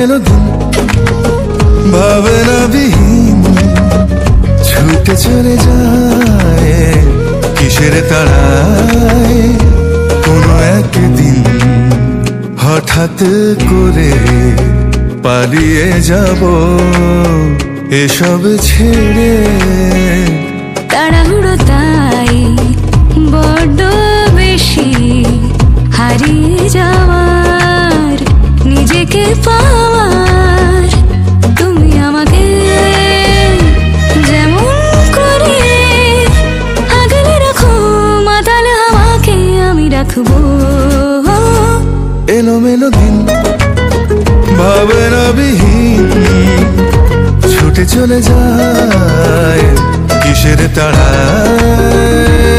এলোমেলো দিন ভাবনা বিহীন ছুটে চলে যায় কিসের তাড়ায়। কোনো একদিন হঠাৎ করে পালিয়ে যাব এসব ছেড়ে। তাড়াহুড়ো তাই বড্ড বেশি, হারিয়ে যাওয়ার নিজেকে পাওয়ার। তুমি আমাকে যেমন করে আগলে রাখো, মাতাল হাওয়াকে আমি রাখবো। এলোমেলো দিন ভাবনা বিহীন ছুটে চলে যায় কিসের তাড়ায়।